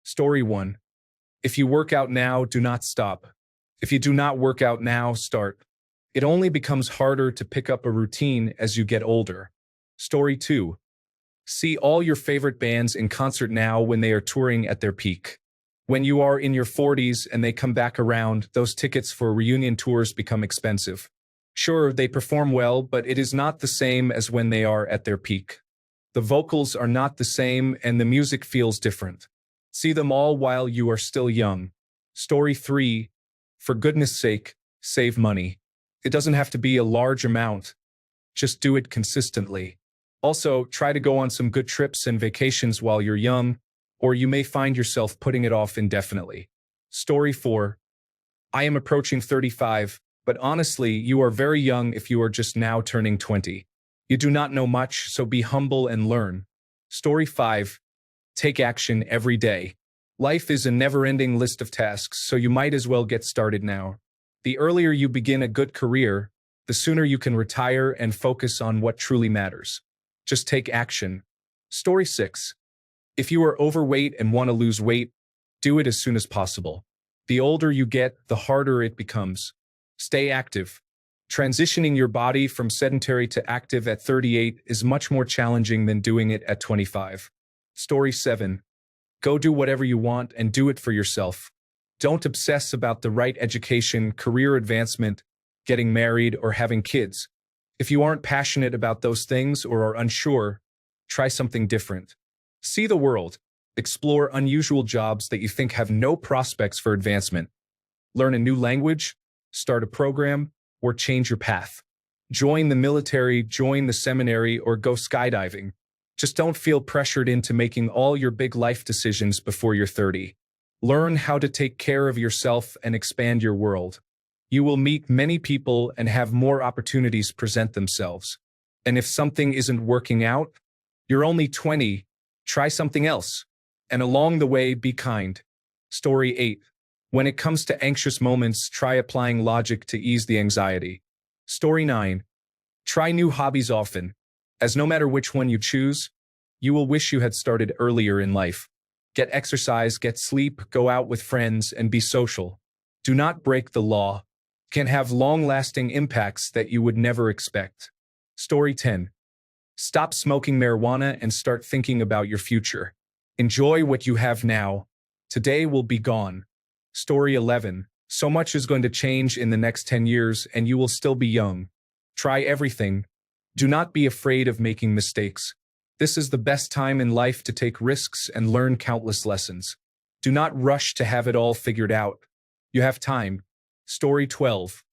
Story 1. If you work out now, do not stop. If you do not work out now, start. It only becomes harder to pick up a routine as you get older. Story 2. See all your favorite bands in concert now when they are touring at their peak. When you are in your 40s and they come back around, those tickets for reunion tours become expensive. Sure, they perform well, but it is not the same as when they are at their peak. The vocals are not the same and the music feels different. See them all while you are still young. Story 3. For goodness sake, save money. It doesn't have to be a large amount. Just do it consistently. Also, try to go on some good trips and vacations while you're young, or you may find yourself putting it off indefinitely. Story 4. I am approaching 35, but honestly, you are very young if you are just now turning 20. You do not know much, so be humble and learn. Story 5. Take action every day. Life is a never-ending list of tasks, so you might as well get started now. The earlier you begin a good career, the sooner you can retire and focus on what truly matters. Just take action. Story 6. If you are overweight and want to lose weight, do it as soon as possible. The older you get, the harder it becomes. Stay active. Transitioning your body from sedentary to active at 38 is much more challenging than doing it at 25. Story 7. Go do whatever you want and do it for yourself. Don't obsess about the right education, career advancement, getting married, or having kids. If you aren't passionate about those things or are unsure, try something different. See the world. Explore unusual jobs that you think have no prospects for advancement. Learn a new language, start a program, or change your path. Join the military, join the seminary, or go skydiving. Just don't feel pressured into making all your big life decisions before you're 30. Learn how to take care of yourself and expand your world. You will meet many people and have more opportunities present themselves. And if something isn't working out, you're only 20, try something else. And along the way, be kind. Story 8. When it comes to anxious moments, try applying logic to ease the anxiety. Story 9. Try new hobbies often, as no matter which one you choose, you will wish you had started earlier in life. Get exercise, get sleep, go out with friends, and be social. Do not break the law. Can have long-lasting impacts that you would never expect. Story 10. Stop smoking marijuana and start thinking about your future. Enjoy what you have now. Today will be gone. Story 11. So much is going to change in the next 10 years and you will still be young. Try everything. Do not be afraid of making mistakes. This is the best time in life to take risks and learn countless lessons. Do not rush to have it all figured out. You have time. Story 12.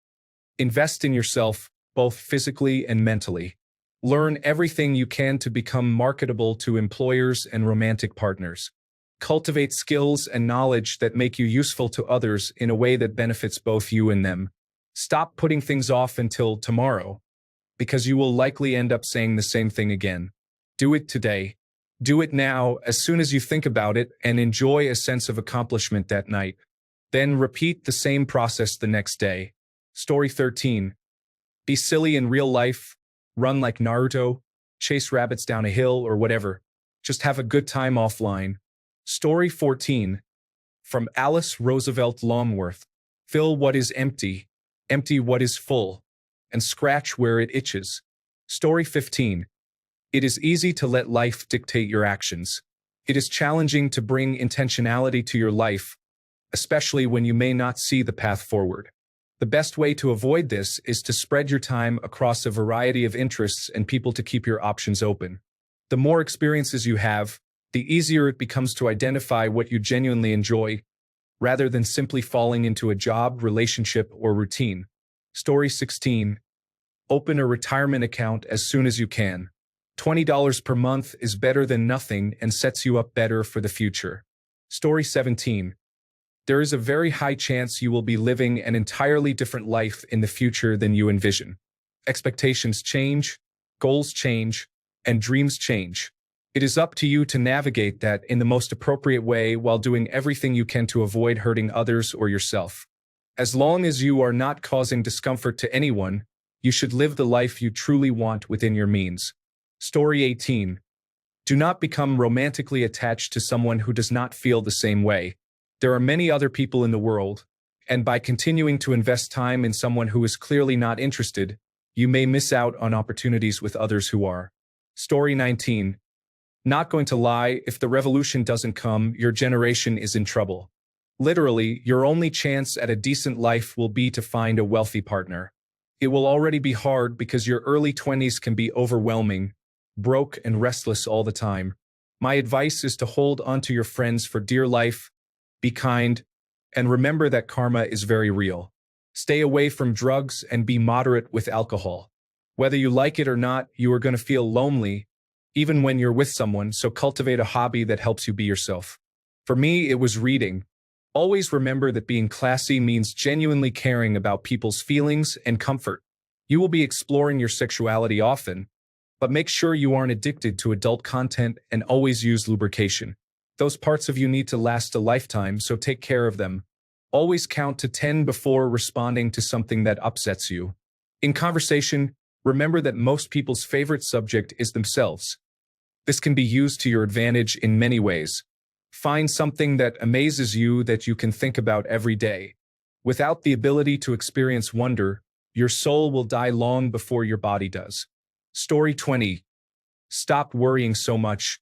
Invest in yourself, both physically and mentally. Learn everything you can to become marketable to employers and romantic partners. Cultivate skills and knowledge that make you useful to others in a way that benefits both you and them. Stop putting things off until tomorrow, because you will likely end up saying the same thing again. Do it today. Do it now, as soon as you think about it, and enjoy a sense of accomplishment that night. Then repeat the same process the next day. Story 13. Be silly in real life. Run like Naruto. Chase rabbits down a hill or whatever. Just have a good time offline. Story 14. From Alice Roosevelt Longworth. Fill what is empty. Empty what is full. And scratch where it itches. Story 15. It is easy to let life dictate your actions. It is challenging to bring intentionality to your life, especially when you may not see the path forward. The best way to avoid this is to spread your time across a variety of interests and people to keep your options open. The more experiences you have, the easier it becomes to identify what you genuinely enjoy, rather than simply falling into a job, relationship, or routine. Story 16. Open a retirement account as soon as you can. $20 per month is better than nothing and sets you up better for the future. Story 17. There is a very high chance you will be living an entirely different life in the future than you envision. Expectations change, goals change, and dreams change. It is up to you to navigate that in the most appropriate way while doing everything you can to avoid hurting others or yourself. As long as you are not causing discomfort to anyone, you should live the life you truly want within your means. Story 18. Do not become romantically attached to someone who does not feel the same way. There are many other people in the world, and by continuing to invest time in someone who is clearly not interested, you may miss out on opportunities with others who are. Story 19. Not going to lie, if the revolution doesn't come, your generation is in trouble. Literally, your only chance at a decent life will be to find a wealthy partner. It will already be hard because your early 20s can be overwhelming, broke and restless all the time. My advice is to hold onto your friends for dear life, be kind, and remember that karma is very real. Stay away from drugs and be moderate with alcohol. Whether you like it or not, you are going to feel lonely, even when you're with someone, so cultivate a hobby that helps you be yourself. For me, it was reading. Always remember that being classy means genuinely caring about people's feelings and comfort. You will be exploring your sexuality often, but make sure you aren't addicted to adult content and always use lubrication. Those parts of you need to last a lifetime, so take care of them. Always count to 10 before responding to something that upsets you. In conversation, remember that most people's favorite subject is themselves. This can be used to your advantage in many ways. Find something that amazes you that you can think about every day. Without the ability to experience wonder, your soul will die long before your body does. Story 20. Stop worrying so much.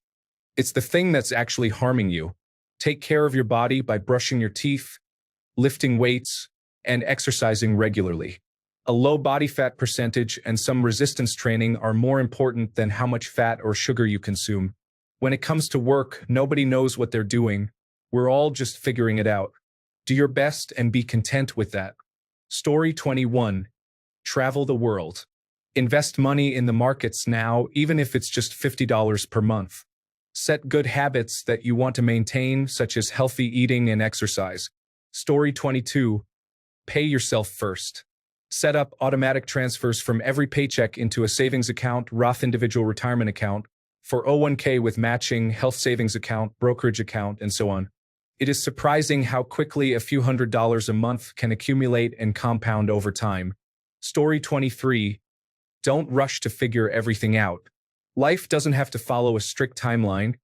It's the thing that's actually harming you. Take care of your body by brushing your teeth, lifting weights, and exercising regularly. A low body fat percentage and some resistance training are more important than how much fat or sugar you consume. When it comes to work, nobody knows what they're doing. We're all just figuring it out. Do your best and be content with that. Story 21. Travel the world. Invest money in the markets now, even if it's just $50 per month. Set good habits that you want to maintain, such as healthy eating and exercise. Story 22. Pay yourself first. Set up automatic transfers from every paycheck into a savings account, Roth individual retirement account, 401k with matching, health savings account, brokerage account, and so on. It is surprising how quickly a few $100s a month can accumulate and compound over time. Story 23. Don't rush to figure everything out. Life doesn't have to follow a strict timeline,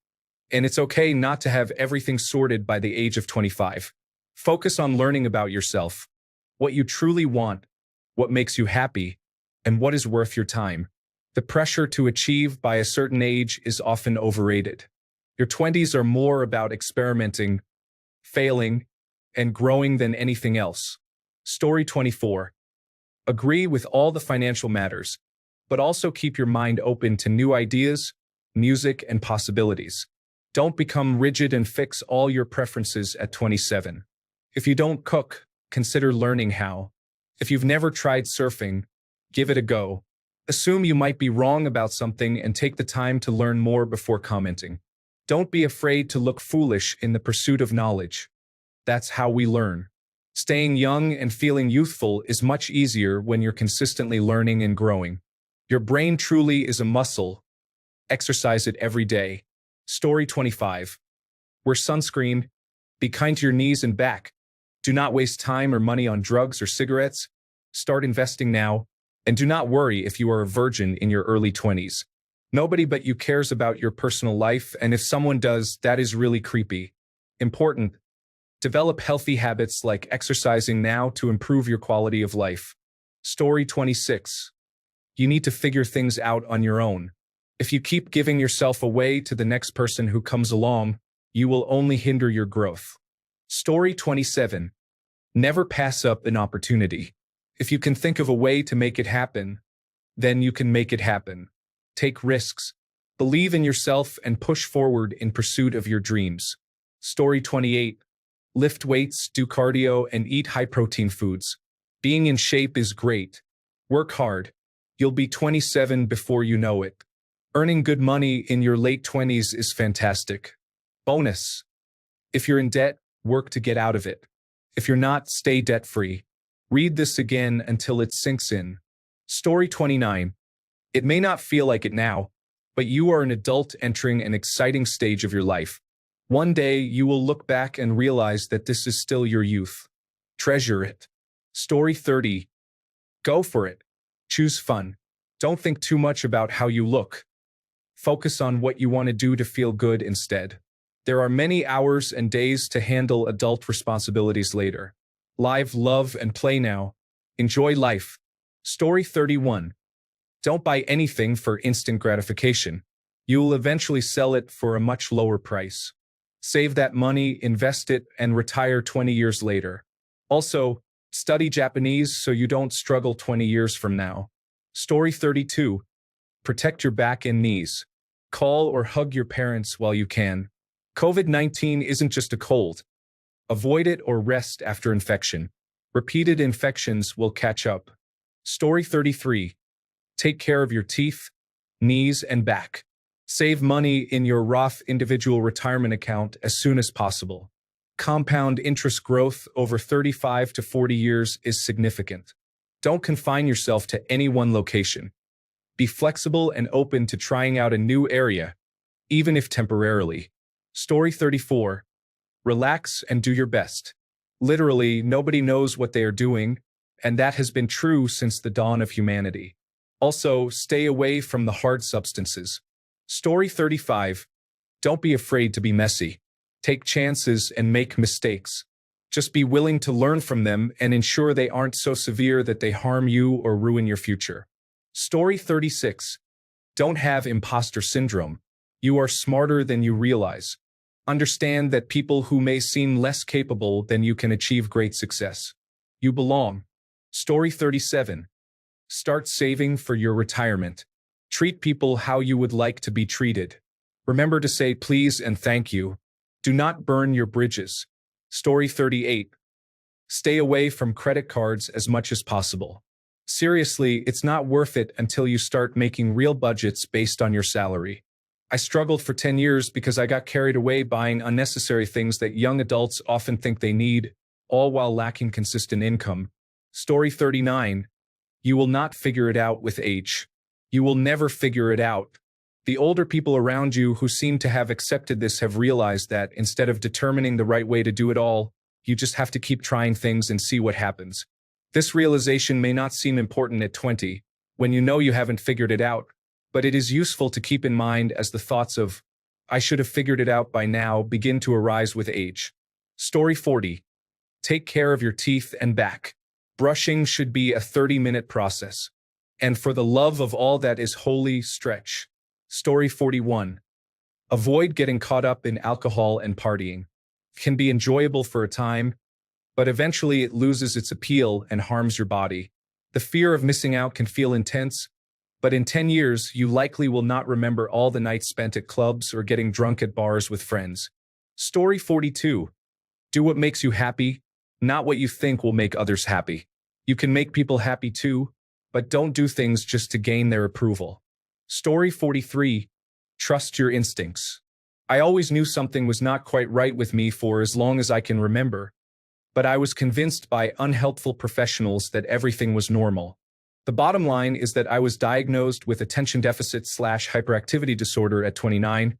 and it's okay not to have everything sorted by the age of 25. Focus on learning about yourself, what you truly want, what makes you happy, and what is worth your time. The pressure to achieve by a certain age is often overrated. Your 20s are more about experimenting, failing, and growing than anything else. Story 24. Agree with all the financial matters, but also keep your mind open to new ideas, music, and possibilities. Don't become rigid and fix all your preferences at 27. If you don't cook, consider learning how. If you've never tried surfing, give it a go. Assume you might be wrong about something and take the time to learn more before commenting. Don't be afraid to look foolish in the pursuit of knowledge. That's how we learn. Staying young and feeling youthful is much easier when you're consistently learning and growing. Your brain truly is a muscle. Exercise it every day. Story 25. Wear sunscreen. Be kind to your knees and back. Do not waste time or money on drugs or cigarettes. Start investing now. And do not worry if you are a virgin in your early 20s. Nobody but you cares about your personal life, and if someone does, that is really creepy. Important. Develop healthy habits like exercising now to improve your quality of life. Story 26. You need to figure things out on your own. If you keep giving yourself away to the next person who comes along, you will only hinder your growth. Story 27. Never pass up an opportunity. If you can think of a way to make it happen, then you can make it happen. Take risks. Believe in yourself and push forward in pursuit of your dreams. Story 28. Lift weights, do cardio, and eat high-protein foods. Being in shape is great. Work hard. You'll be 27 before you know it. Earning good money in your late 20s is fantastic. Bonus. If you're in debt, work to get out of it. If you're not, stay debt-free. Read this again until it sinks in. Story 29. It may not feel like it now, but you are an adult entering an exciting stage of your life. One day, you will look back and realize that this is still your youth. Treasure it. Story 30. Go for it. Choose fun. Don't think too much about how you look. Focus on what you want to do to feel good instead. There are many hours and days to handle adult responsibilities later. Live, love, and play now. Enjoy life. Story 31. Don't buy anything for instant gratification. You will eventually sell it for a much lower price. Save that money, invest it, and retire 20 years later. Also, study Japanese so you don't struggle 20 years from now. Story 32. Protect your back and knees. Call or hug your parents while you can. COVID-19 isn't just a cold. Avoid it or rest after infection. Repeated infections will catch up. Story 33. Take care of your teeth, knees, and back. Save money in your Roth individual retirement account as soon as possible. Compound interest growth over 35 to 40 years is significant. Don't confine yourself to any one location. Be flexible and open to trying out a new area, even if temporarily. Story 34. Relax and do your best. Literally, nobody knows what they are doing, and that has been true since the dawn of humanity. Also, stay away from the hard substances. Story 35. Don't be afraid to be messy. Take chances and make mistakes. Just be willing to learn from them and ensure they aren't so severe that they harm you or ruin your future. Story 36. Don't have imposter syndrome. You are smarter than you realize. Understand that people who may seem less capable than you can achieve great success. You belong. Story 37. Start saving for your retirement. Treat people how you would like to be treated. Remember to say please and thank you. Do not burn your bridges. Story 38. Stay away from credit cards as much as possible. Seriously, it's not worth it until you start making real budgets based on your salary. I struggled for 10 years because I got carried away buying unnecessary things that young adults often think they need, all while lacking consistent income. Story 39. You will not figure it out with age. You will never figure it out. The older people around you who seem to have accepted this have realized that instead of determining the right way to do it all, you just have to keep trying things and see what happens. This realization may not seem important at 20, when you know you haven't figured it out, but it is useful to keep in mind as the thoughts of, I should have figured it out by now, begin to arise with age. Story 40. Take care of your teeth and back. Brushing should be a 30-minute process. And for the love of all that is holy, stretch. Story 41. Avoid getting caught up in alcohol and partying. It can be enjoyable for a time, but eventually it loses its appeal and harms your body. The fear of missing out can feel intense, but in 10 years, you likely will not remember all the nights spent at clubs or getting drunk at bars with friends. Story 42. Do what makes you happy, not what you think will make others happy. You can make people happy too, but don't do things just to gain their approval. Story 43. Trust your instincts. I always knew something was not quite right with me for as long as I can remember, but I was convinced by unhelpful professionals that everything was normal. The bottom line is that I was diagnosed with attention deficit/hyperactivity disorder at 29,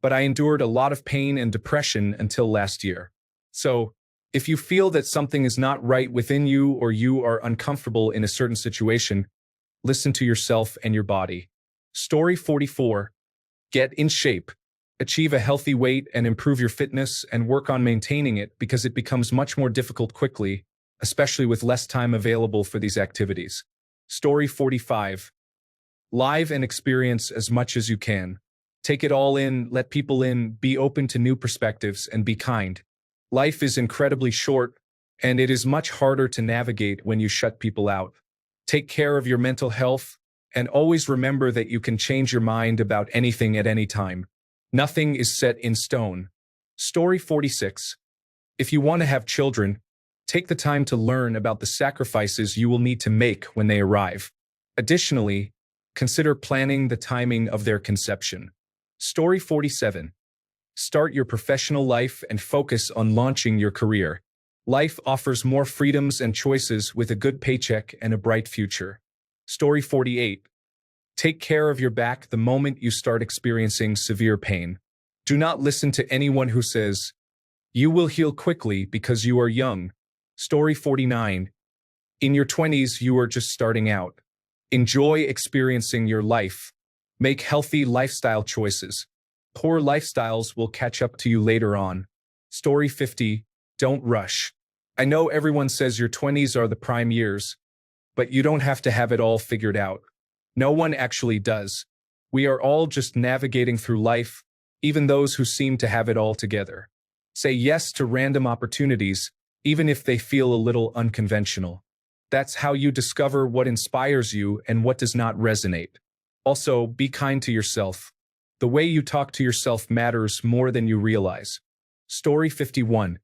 but I endured a lot of pain and depression until last year. So, if you feel that something is not right within you or you are uncomfortable in a certain situation, listen to yourself and your body. Story 44. Get in shape. Achieve a healthy weight and improve your fitness and work on maintaining it because it becomes much more difficult quickly, especially with less time available for these activities. Story 45. Live and experience as much as you can. Take it all in, let people in, be open to new perspectives, and be kind. Life is incredibly short, and it is much harder to navigate when you shut people out. Take care of your mental health, and always remember that you can change your mind about anything at any time. Nothing is set in stone. Story 46. If you want to have children, take the time to learn about the sacrifices you will need to make when they arrive. Additionally, consider planning the timing of their conception. Story 47. Start your professional life and focus on launching your career. Life offers more freedoms and choices with a good paycheck and a bright future. Story 48. Take care of your back the moment you start experiencing severe pain. Do not listen to anyone who says, you will heal quickly because you are young. Story 49. In your 20s, you are just starting out. Enjoy experiencing your life. Make healthy lifestyle choices. Poor lifestyles will catch up to you later on. Story 50. Don't rush. I know everyone says your 20s are the prime years, but you don't have to have it all figured out. No one actually does. We are all just navigating through life, even those who seem to have it all together. Say yes to random opportunities, even if they feel a little unconventional. That's how you discover what inspires you and what does not resonate. Also, be kind to yourself. The way you talk to yourself matters more than you realize. Story 51.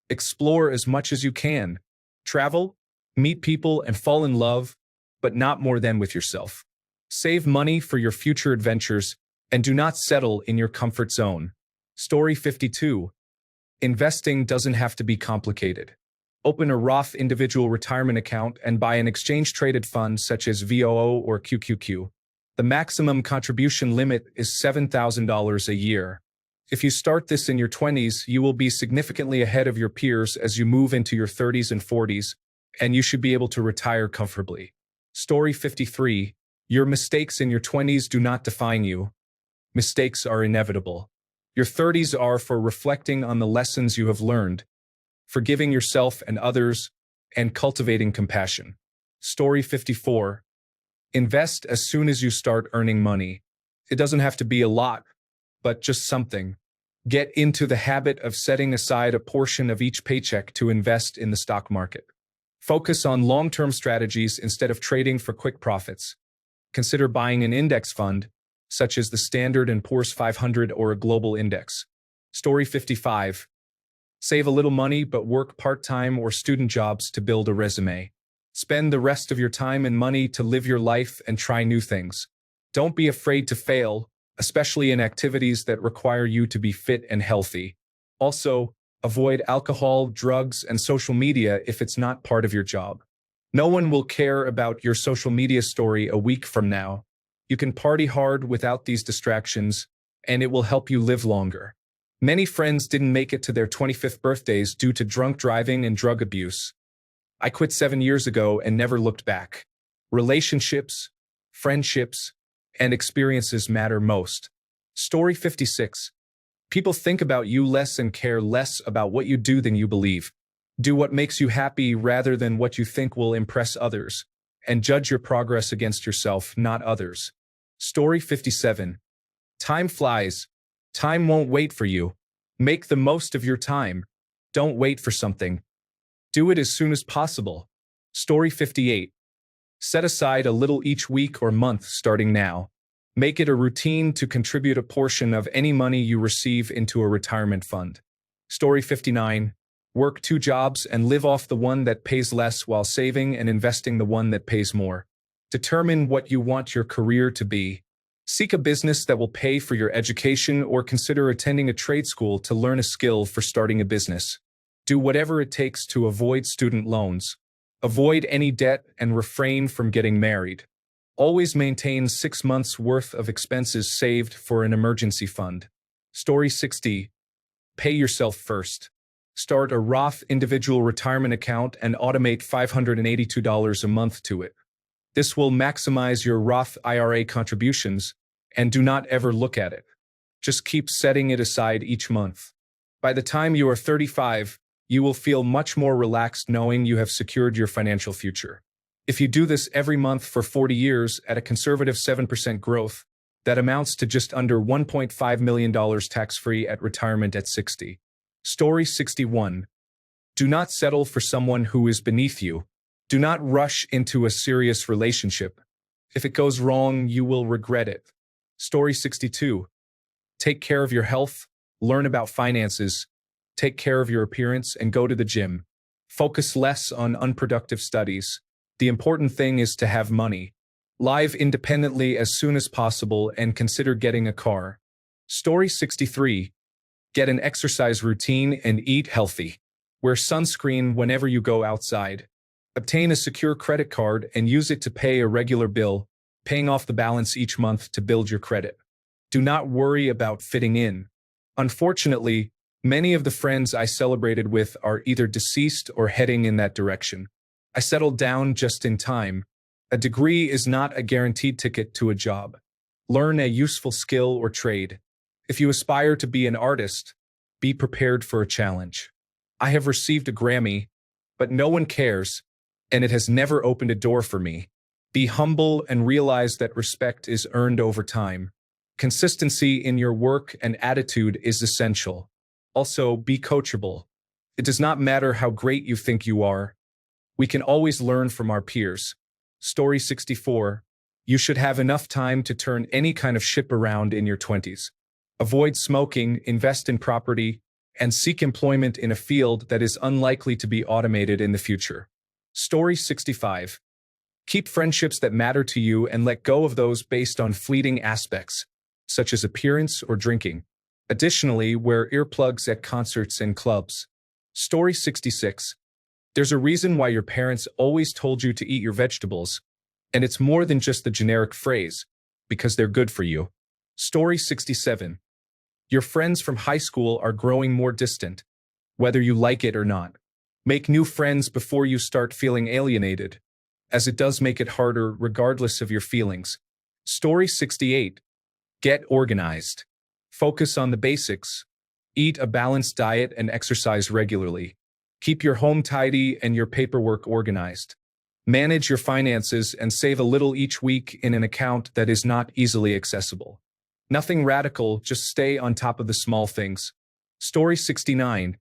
Explore as much as you can. Travel, meet people, and fall in love, but not more than with yourself. Save money for your future adventures, and do not settle in your comfort zone. Story 52. Investing doesn't have to be complicated. Open a Roth individual retirement account and buy an exchange-traded fund such as VOO or QQQ. The maximum contribution limit is $7,000 a year. If you start this in your 20s, you will be significantly ahead of your peers as you move into your 30s and 40s, and you should be able to retire comfortably. Story 53. Your mistakes in your 20s do not define you. Mistakes are inevitable. Your 30s are for reflecting on the lessons you have learned, forgiving yourself and others, and cultivating compassion. Story 54. Invest as soon as you start earning money. It doesn't have to be a lot, but just something. Get into the habit of setting aside a portion of each paycheck to invest in the stock market. Focus on long-term strategies instead of trading for quick profits. Consider buying an index fund, such as the Standard & Poor's 500 or a global index. Story 55. Save a little money but work part-time or student jobs to build a resume. Spend the rest of your time and money to live your life and try new things. Don't be afraid to fail, especially in activities that require you to be fit and healthy. Also, avoid alcohol, drugs, and social media if it's not part of your job. No one will care about your social media story a week from now. You can party hard without these distractions, and it will help you live longer. Many friends didn't make it to their 25th birthdays due to drunk driving and drug abuse. I quit 7 years ago and never looked back. Relationships, friendships, and experiences matter most. Story 56. People think about you less and care less about what you do than you believe. Do what makes you happy rather than what you think will impress others, and judge your progress against yourself, not others. Story 57. Time flies. Time won't wait for you. Make the most of your time. Don't wait for something. Do it as soon as possible. Story 58. Set aside a little each week or month starting now. Make it a routine to contribute a portion of any money you receive into a retirement fund. Story 59. Work 2 jobs and live off the one that pays less while saving and investing the one that pays more. Determine what you want your career to be. Seek a business that will pay for your education or consider attending a trade school to learn a skill for starting a business. Do whatever it takes to avoid student loans. Avoid any debt and refrain from getting married. Always maintain 6 months' worth of expenses saved for an emergency fund. Story 60. Pay yourself first. Start a Roth individual retirement account and automate $582 a month to it. This will maximize your Roth IRA contributions, and do not ever look at it. Just keep setting it aside each month. By the time you are 35, you will feel much more relaxed knowing you have secured your financial future. If you do this every month for 40 years at a conservative 7% growth, that amounts to just under $1.5 million tax-free at retirement at 60. Story 61. Do not settle for someone who is beneath you. Do not rush into a serious relationship. If it goes wrong, you will regret it. Story 62. Take care of your health, learn about finances, take care of your appearance, and go to the gym. Focus less on unproductive studies. The important thing is to have money. Live independently as soon as possible and consider getting a car. Story 63. Get an exercise routine and eat healthy. Wear sunscreen whenever you go outside. Obtain a secure credit card and use it to pay a regular bill, paying off the balance each month to build your credit. Do not worry about fitting in. Unfortunately, many of the friends I celebrated with are either deceased or heading in that direction. I settled down just in time. A degree is not a guaranteed ticket to a job. Learn a useful skill or trade. If you aspire to be an artist, be prepared for a challenge. I have received a Grammy, but no one cares, and it has never opened a door for me. Be humble and realize that respect is earned over time. Consistency in your work and attitude is essential. Also, be coachable. It does not matter how great you think you are. We can always learn from our peers. Story 64. You should have enough time to turn any kind of ship around in your 20s. Avoid smoking, invest in property, and seek employment in a field that is unlikely to be automated in the future. Story 65. Keep friendships that matter to you and let go of those based on fleeting aspects, such as appearance or drinking. Additionally, wear earplugs at concerts and clubs. Story 66. There's a reason why your parents always told you to eat your vegetables, and it's more than just the generic phrase, because they're good for you. Story 67. Your friends from high school are growing more distant, whether you like it or not. Make new friends before you start feeling alienated, as it does make it harder regardless of your feelings. Story 68. Get organized. Focus on the basics. Eat a balanced diet and exercise regularly. Keep your home tidy and your paperwork organized. Manage your finances and save a little each week in an account that is not easily accessible. Nothing radical, just stay on top of the small things. Story 69.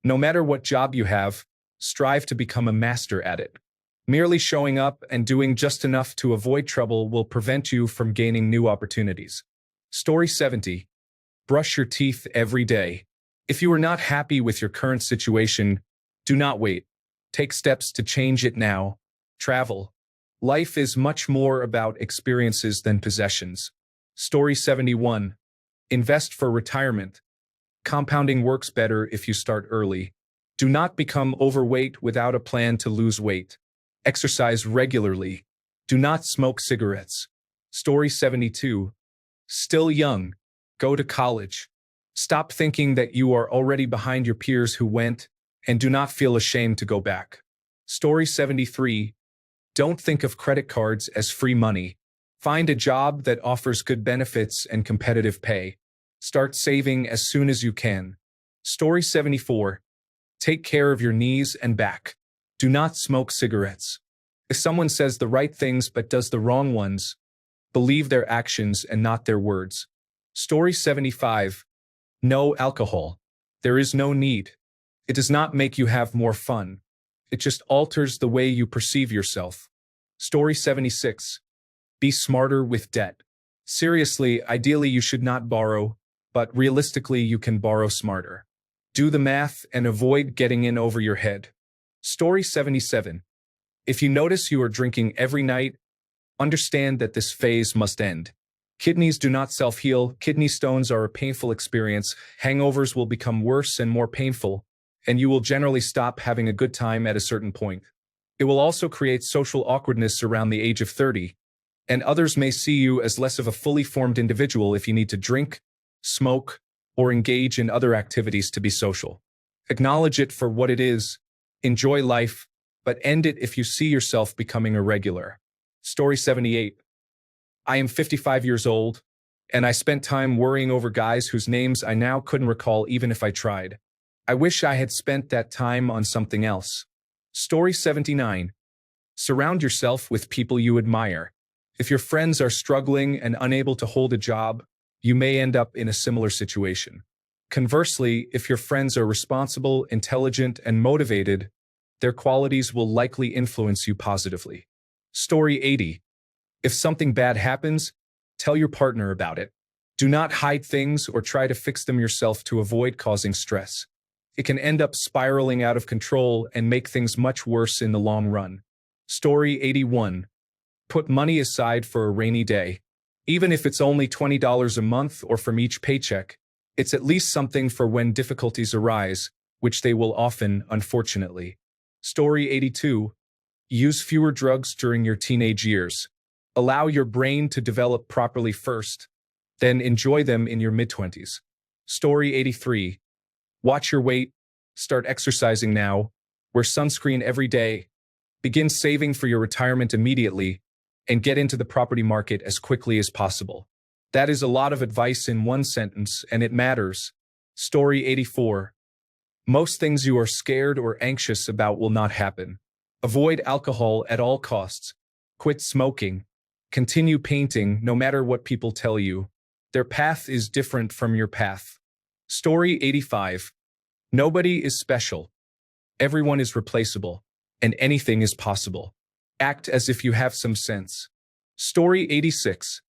No matter what job you have, strive to become a master at it. Merely showing up and doing just enough to avoid trouble will prevent you from gaining new opportunities. Story 70. Brush your teeth every day. If you are not happy with your current situation, do not wait. Take steps to change it now. Travel. Life is much more about experiences than possessions. Story 71. Invest for retirement. Compounding works better if you start early. Do not become overweight without a plan to lose weight. Exercise regularly. Do not smoke cigarettes. Story 72. Still young. Go to college. Stop thinking that you are already behind your peers who went, and do not feel ashamed to go back. Story 73. Don't think of credit cards as free money. Find a job that offers good benefits and competitive pay. Start saving as soon as you can. Story 74. Take care of your knees and back. Do not smoke cigarettes. If someone says the right things but does the wrong ones, believe their actions and not their words. Story 75. No alcohol. There is no need. It does not make you have more fun. It just alters the way you perceive yourself. Story 76. Be smarter with debt. Seriously, ideally you should not borrow, but realistically you can borrow smarter. Do the math and avoid getting in over your head. Story 77. If you notice you are drinking every night, understand that this phase must end. Kidneys do not self-heal. Kidney stones are a painful experience. Hangovers will become worse and more painful, and you will generally stop having a good time at a certain point. It will also create social awkwardness around the age of 30, and others may see you as less of a fully formed individual if you need to drink, smoke, or engage in other activities to be social. Acknowledge it for what it is, enjoy life, but end it if you see yourself becoming irregular. Story 78. I am 55 years old, and I spent time worrying over guys whose names I now couldn't recall even if I tried. I wish I had spent that time on something else. Story 79. Surround yourself with people you admire. If your friends are struggling and unable to hold a job, you may end up in a similar situation. Conversely, if your friends are responsible, intelligent, and motivated, their qualities will likely influence you positively. Story 80. If something bad happens, tell your partner about it. Do not hide things or try to fix them yourself to avoid causing stress. It can end up spiraling out of control and make things much worse in the long run. Story 81. Put money aside for a rainy day. Even if it's only $20 a month or from each paycheck, it's at least something for when difficulties arise, which they will often, unfortunately. Story 82. Use fewer drugs during your teenage years. Allow your brain to develop properly first, then enjoy them in your mid-20s. Story 83. Watch your weight. Start exercising now. Wear sunscreen every day. Begin saving for your retirement immediately, and get into the property market as quickly as possible. That is a lot of advice in one sentence, and it matters. Story 84. Most things you are scared or anxious about will not happen. Avoid alcohol at all costs. Quit smoking. Continue painting no matter what people tell you. Their path is different from your path. Story 85. Nobody is special. Everyone is replaceable, and anything is possible. Act as if you have some sense. Story 86.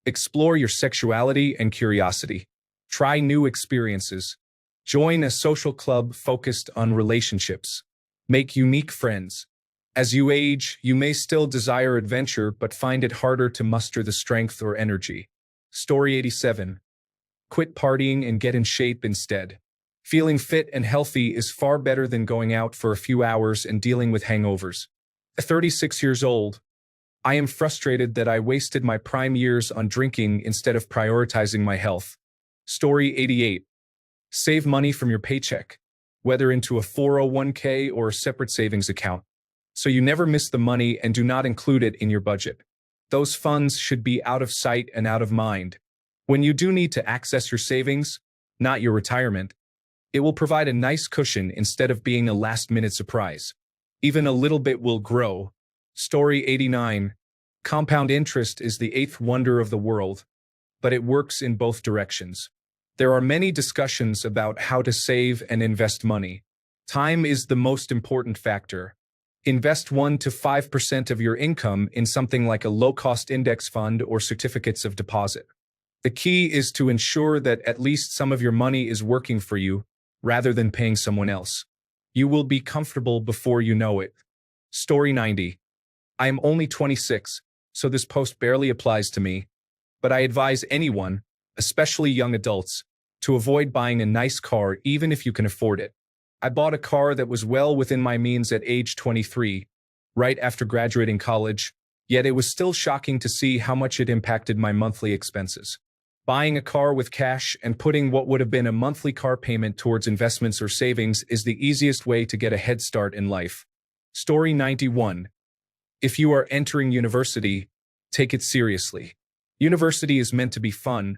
Explore your sexuality and curiosity. Try new experiences. Join a social club focused on relationships. Make unique friends. As you age, you may still desire adventure but find it harder to muster the strength or energy. Story 87. Quit partying and get in shape instead. Feeling fit and healthy is far better than going out for a few hours and dealing with hangovers. At 36 years old, I am frustrated that I wasted my prime years on drinking instead of prioritizing my health. Story 88. Save money from your paycheck, whether into a 401k or a separate savings account, so you never miss the money and do not include it in your budget. Those funds should be out of sight and out of mind. When you do need to access your savings, not your retirement, it will provide a nice cushion instead of being a last-minute surprise. Even a little bit will grow. Story 89. Compound interest is the eighth wonder of the world, but it works in both directions. There are many discussions about how to save and invest money. Time is the most important factor. Invest 1 to 5% of your income in something like a low-cost index fund or certificates of deposit. The key is to ensure that at least some of your money is working for you, rather than paying someone else. You will be comfortable before you know it. Story 90. I am only 26, so this post barely applies to me, but I advise anyone, especially young adults, to avoid buying a nice car even if you can afford it. I bought a car that was well within my means at age 23, right after graduating college, yet it was still shocking to see how much it impacted my monthly expenses. Buying a car with cash and putting what would have been a monthly car payment towards investments or savings is the easiest way to get a head start in life. Story 91. If you are entering university, take it seriously. University is meant to be fun,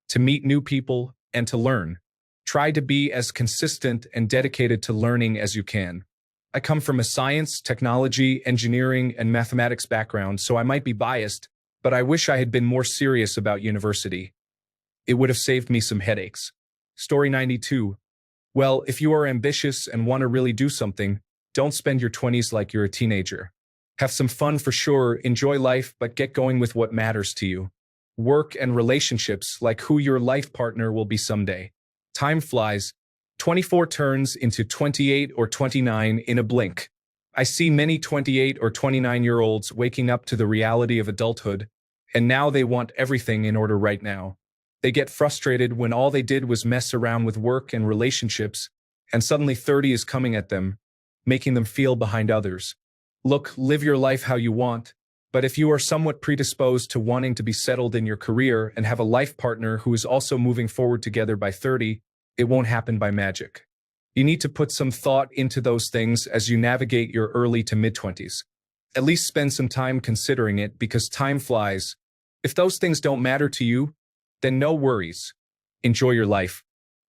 to meet new people, and to learn. Try to be as consistent and dedicated to learning as you can. I come from a science, technology, engineering, and mathematics background, so I might be biased, but I wish I had been more serious about university. It would have saved me some headaches. Story 92. Well, if you are ambitious and want to really do something, don't spend your 20s like you're a teenager. Have some fun for sure, enjoy life, but get going with what matters to you. Work and relationships, like who your life partner will be someday. Time flies. 24 turns into 28 or 29 in a blink. I see many 28 or 29-year-olds waking up to the reality of adulthood, and now they want everything in order right now. They get frustrated when all they did was mess around with work and relationships, and suddenly 30 is coming at them, making them feel behind others. Look, live your life how you want, but if you are somewhat predisposed to wanting to be settled in your career and have a life partner who is also moving forward together by 30, it won't happen by magic. You need to put some thought into those things as you navigate your early to mid-20s. At least spend some time considering it because time flies. If those things don't matter to you, then no worries. Enjoy your life.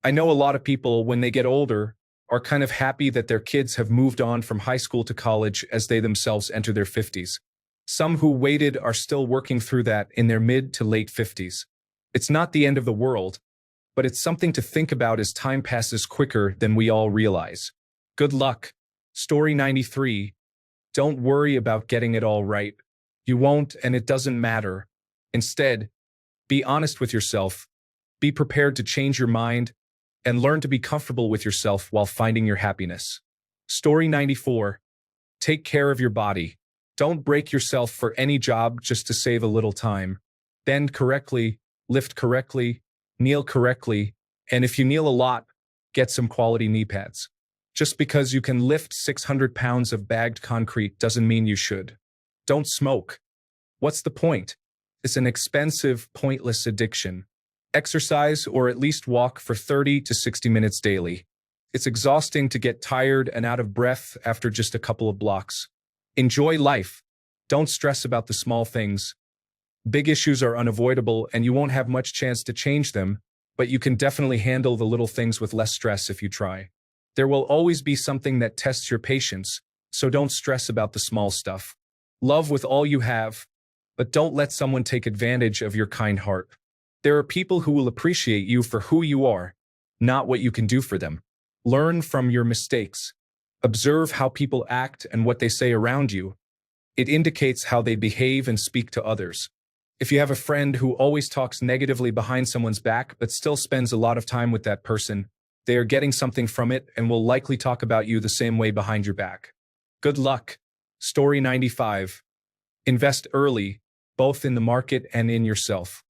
I know a lot of people, when they get older, are kind of happy that their kids have moved on from high school to college as they themselves enter their 50s. Some who waited are still working through that in their mid to late 50s. It's not the end of the world, but it's something to think about as time passes quicker than we all realize. Good luck. Story 93. Don't worry about getting it all right. You won't, and it doesn't matter. Instead, be honest with yourself, be prepared to change your mind, and learn to be comfortable with yourself while finding your happiness. Story 94. Take care of your body. Don't break yourself for any job just to save a little time. Bend correctly, lift correctly, kneel correctly, and if you kneel a lot, get some quality knee pads. Just because you can lift 600 pounds of bagged concrete doesn't mean you should. Don't smoke. What's the point? It's an expensive, pointless addiction. Exercise or at least walk for 30 to 60 minutes daily. It's exhausting to get tired and out of breath after just a couple of blocks. Enjoy life. Don't stress about the small things. Big issues are unavoidable and you won't have much chance to change them, but you can definitely handle the little things with less stress if you try. There will always be something that tests your patience, so don't stress about the small stuff. Love with all you have, but don't let someone take advantage of your kind heart. There are people who will appreciate you for who you are, not what you can do for them. Learn from your mistakes. Observe how people act and what they say around you. It indicates how they behave and speak to others. If you have a friend who always talks negatively behind someone's back but still spends a lot of time with that person, they are getting something from it and will likely talk about you the same way behind your back. Good luck. Story 95. Invest early, both in the market and in yourself.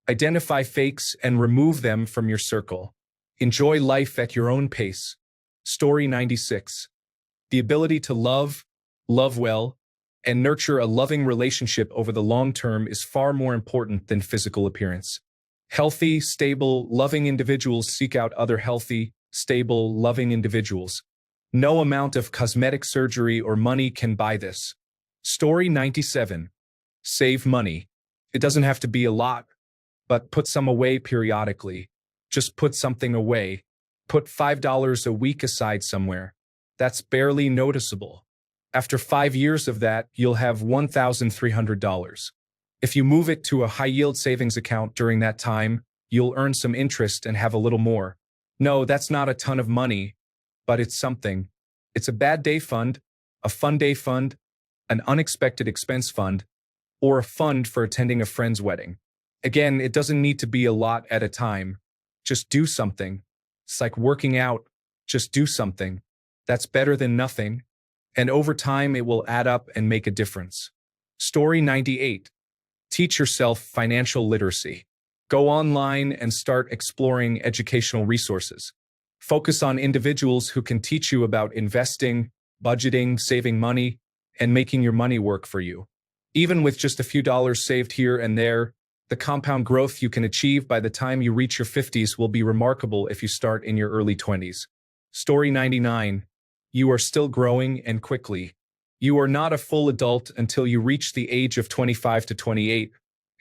Identify fakes and remove them from your circle. Enjoy life at your own pace. Story 96. The ability to love well, and nurture a loving relationship over the long term is far more important than physical appearance. Healthy, stable, loving individuals seek out other healthy, stable, loving individuals. No amount of cosmetic surgery or money can buy this. Story 97. Save money. It doesn't have to be a lot, but put some away periodically. Just put something away. Put $5 a week aside somewhere. That's barely noticeable. After 5 years of that, you'll have $1,300. If you move it to a high-yield savings account during that time, you'll earn some interest and have a little more. No, that's not a ton of money, but it's something. It's a bad day fund, a fun day fund, an unexpected expense fund, or a fund for attending a friend's wedding. Again, it doesn't need to be a lot at a time. Just do something. It's like working out. Just do something. That's better than nothing. And over time, it will add up and make a difference. Story 98. Teach yourself financial literacy. Go online and start exploring educational resources. Focus on individuals who can teach you about investing, budgeting, saving money, and making your money work for you. Even with just a few dollars saved here and there, the compound growth you can achieve by the time you reach your 50s will be remarkable if you start in your early 20s. Story 99. You are still growing and quickly. You are not a full adult until you reach the age of 25 to 28,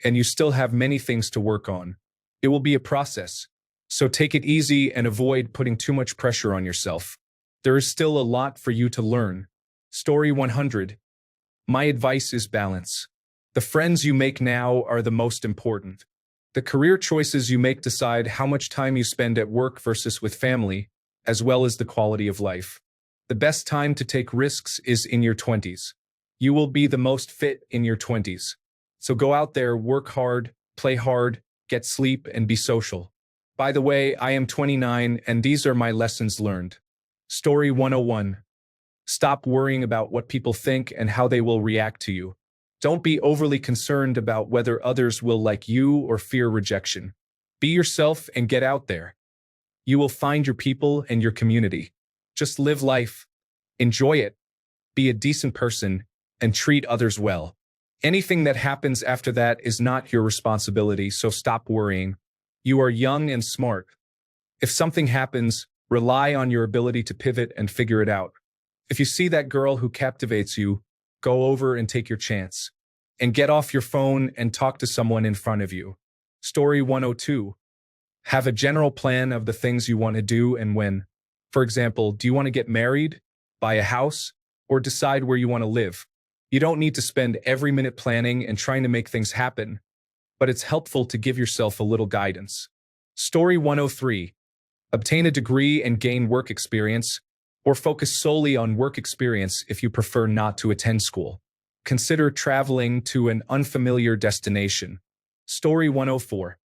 and you still have many things to work on. It will be a process, so take it easy and avoid putting too much pressure on yourself. There is still a lot for you to learn. Story 100. My advice is balance. The friends you make now are the most important. The career choices you make decide how much time you spend at work versus with family, as well as the quality of life. The best time to take risks is in your 20s. You will be the most fit in your 20s. So go out there, work hard, play hard, get sleep, and be social. By the way, I am 29, and these are my lessons learned. Story 101. Stop worrying about what people think and how they will react to you. Don't be overly concerned about whether others will like you or fear rejection. Be yourself and get out there. You will find your people and your community. Just live life, enjoy it, be a decent person, and treat others well. Anything that happens after that is not your responsibility, so stop worrying. You are young and smart. If something happens, rely on your ability to pivot and figure it out. If you see that girl who captivates you, go over and take your chance. And get off your phone and talk to someone in front of you. Story 102. Have a general plan of the things you want to do and when. For example, do you want to get married, buy a house, or decide where you want to live? You don't need to spend every minute planning and trying to make things happen, but it's helpful to give yourself a little guidance. Story 103. Obtain a degree and gain work experience, or focus solely on work experience if you prefer not to attend school. Consider traveling to an unfamiliar destination. Story 104.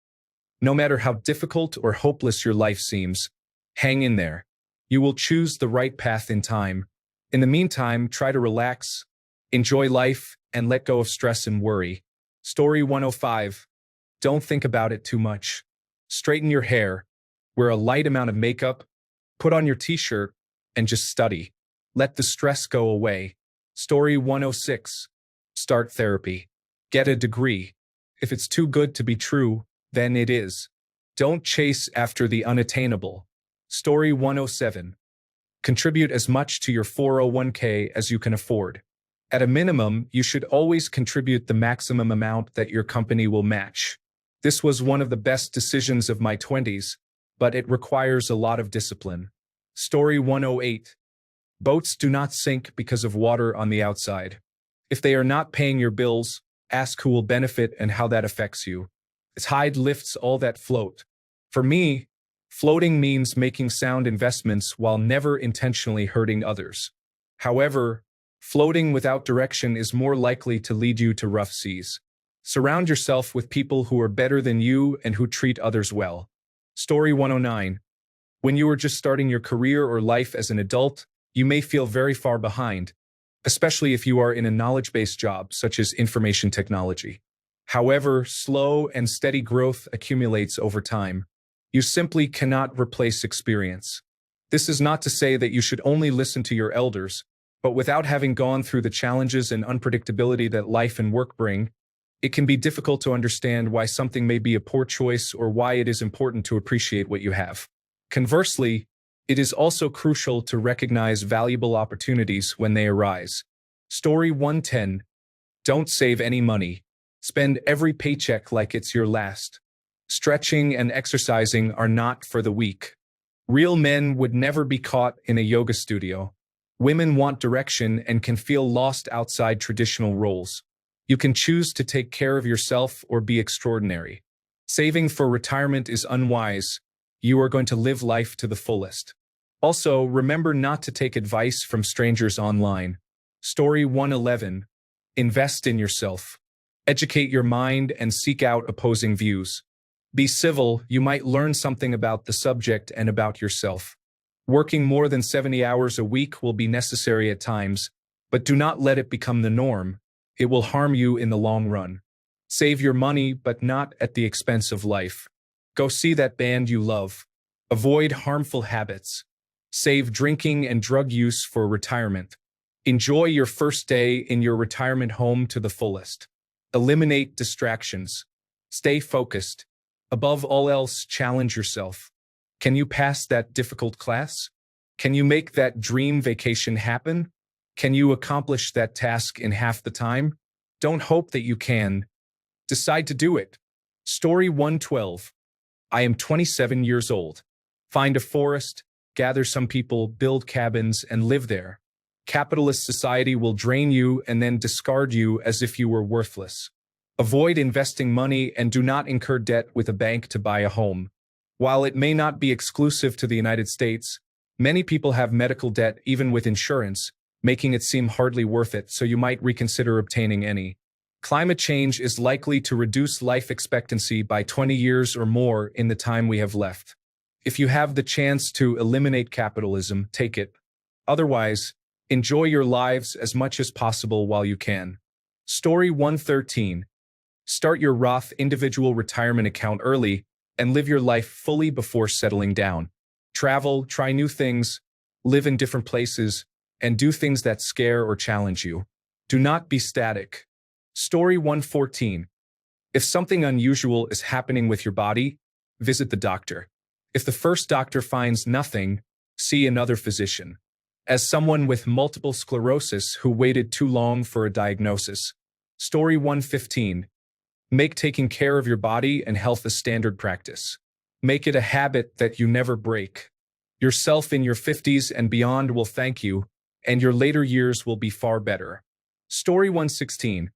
No matter how difficult or hopeless your life seems, hang in there. You will choose the right path in time. In the meantime, try to relax, enjoy life, and let go of stress and worry. Story 105. Don't think about it too much. Straighten your hair, wear a light amount of makeup, put on your t-shirt, and just study. Let the stress go away. Story 106. Start therapy. Get a degree. If it's too good to be true, then it is. Don't chase after the unattainable. Story 107. Contribute as much to your 401k as you can afford. At a minimum, you should always contribute the maximum amount that your company will match. This was one of the best decisions of my 20s, but it requires a lot of discipline. Story 108. Boats do not sink because of water on the outside. If they are not paying your bills, ask who will benefit and how that affects you. The tide lifts all that float. For me, floating means making sound investments while never intentionally hurting others. However, floating without direction is more likely to lead you to rough seas. Surround yourself with people who are better than you and who treat others well. Story 109. When you are just starting your career or life as an adult, you may feel very far behind, especially if you are in a knowledge-based job such as information technology. However, slow and steady growth accumulates over time. You simply cannot replace experience. This is not to say that you should only listen to your elders, but without having gone through the challenges and unpredictability that life and work bring, it can be difficult to understand why something may be a poor choice or why it is important to appreciate what you have. Conversely, it is also crucial to recognize valuable opportunities when they arise. Story 110. Don't save any money. Spend every paycheck like it's your last. Stretching and exercising are not for the weak. Real men would never be caught in a yoga studio. Women want direction and can feel lost outside traditional roles. You can choose to take care of yourself or be extraordinary. Saving for retirement is unwise. You are going to live life to the fullest. Also, remember not to take advice from strangers online. Story 111. Invest in yourself. Educate your mind and seek out opposing views. Be civil, you might learn something about the subject and about yourself. Working more than 70 hours a week will be necessary at times, but do not let it become the norm. It will harm you in the long run. Save your money, but not at the expense of life. Go see that band you love. Avoid harmful habits. Save drinking and drug use for retirement. Enjoy your first day in your retirement home to the fullest. Eliminate distractions. Stay focused. Above all else, challenge yourself. Can you pass that difficult class? Can you make that dream vacation happen? Can you accomplish that task in half the time? Don't hope that you can. Decide to do it. Story 112. I am 27 years old. Find a forest, gather some people, build cabins, and live there. Capitalist society will drain you and then discard you as if you were worthless. Avoid investing money and do not incur debt with a bank to buy a home. While it may not be exclusive to the United States, many people have medical debt even with insurance, making it seem hardly worth it, so you might reconsider obtaining any. Climate change is likely to reduce life expectancy by 20 years or more in the time we have left. If you have the chance to eliminate capitalism, take it. Otherwise, enjoy your lives as much as possible while you can. Story 113. Start your Roth individual retirement account early and live your life fully before settling down. Travel, try new things, live in different places, and do things that scare or challenge you. Do not be static. Story 114. If something unusual is happening with your body, visit the doctor. If the first doctor finds nothing, see another physician. As someone with multiple sclerosis who waited too long for a diagnosis. Story 115. Make taking care of your body and health a standard practice. Make it a habit that you never break. Yourself in your 50s and beyond will thank you, and your later years will be far better. Story 116.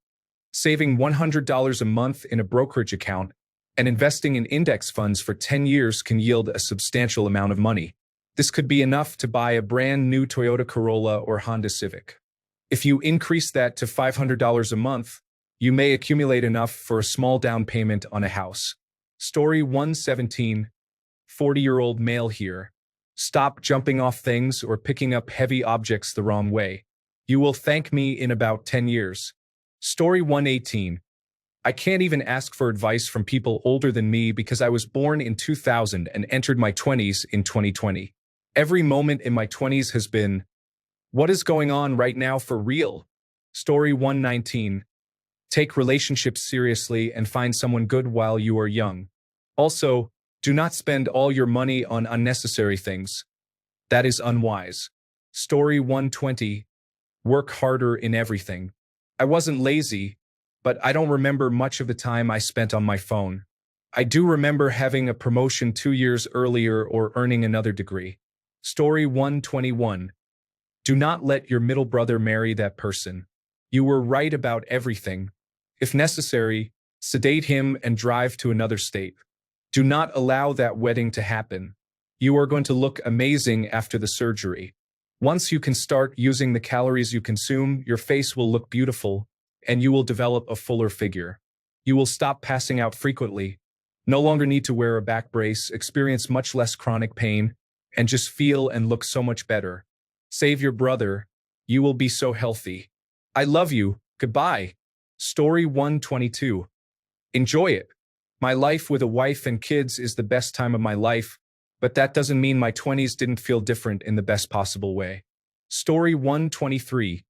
Saving $100 a month in a brokerage account and investing in index funds for 10 years can yield a substantial amount of money. This could be enough to buy a brand new Toyota Corolla or Honda Civic. If you increase that to $500 a month, you may accumulate enough for a small down payment on a house. Story 117. 40-year-old male here. Stop jumping off things or picking up heavy objects the wrong way. You will thank me in about 10 years. Story 118. I can't even ask for advice from people older than me because I was born in 2000 and entered my 20s in 2020. Every moment in my 20s has been, what is going on right now for real? Story 119. Take relationships seriously and find someone good while you are young. Also, do not spend all your money on unnecessary things. That is unwise. Story 120. Work harder in everything. I wasn't lazy, but I don't remember much of the time I spent on my phone. I do remember having a promotion 2 years earlier or earning another degree. Story 121. Do not let your middle brother marry that person. You were right about everything. If necessary, sedate him and drive to another state. Do not allow that wedding to happen. You are going to look amazing after the surgery. Once you can start using the calories you consume, your face will look beautiful, and you will develop a fuller figure. You will stop passing out frequently, no longer need to wear a back brace, experience much less chronic pain, and just feel and look so much better. Save your brother. You will be so healthy. I love you. Goodbye. Story 122. Enjoy it. My life with a wife and kids is the best time of my life, but that doesn't mean my 20s didn't feel different in the best possible way. Story 123.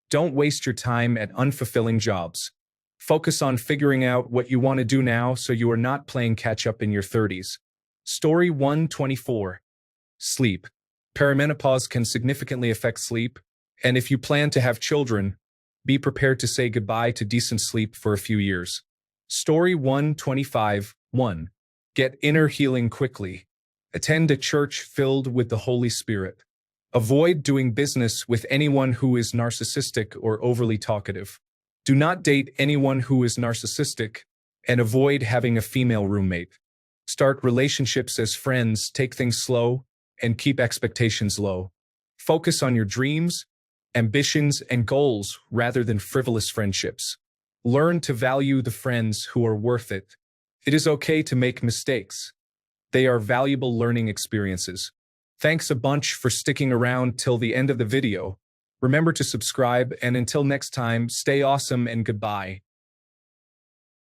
Don't waste your time at unfulfilling jobs. Focus on figuring out what you want to do now so you are not playing catch-up in your 30s. Story 124. Sleep. Perimenopause can significantly affect sleep, and if you plan to have children, be prepared to say goodbye to decent sleep for a few years. Story 125. 1. Get inner healing quickly. Attend a church filled with the Holy Spirit. Avoid doing business with anyone who is narcissistic or overly talkative. Do not date anyone who is narcissistic, and avoid having a female roommate. Start relationships as friends, take things slow, and keep expectations low. Focus on your dreams, ambitions, and goals rather than frivolous friendships. Learn to value the friends who are worth it. It is okay to make mistakes. They are valuable learning experiences. Thanks a bunch for sticking around till the end of the video. Remember to subscribe, and until next time, stay awesome and goodbye.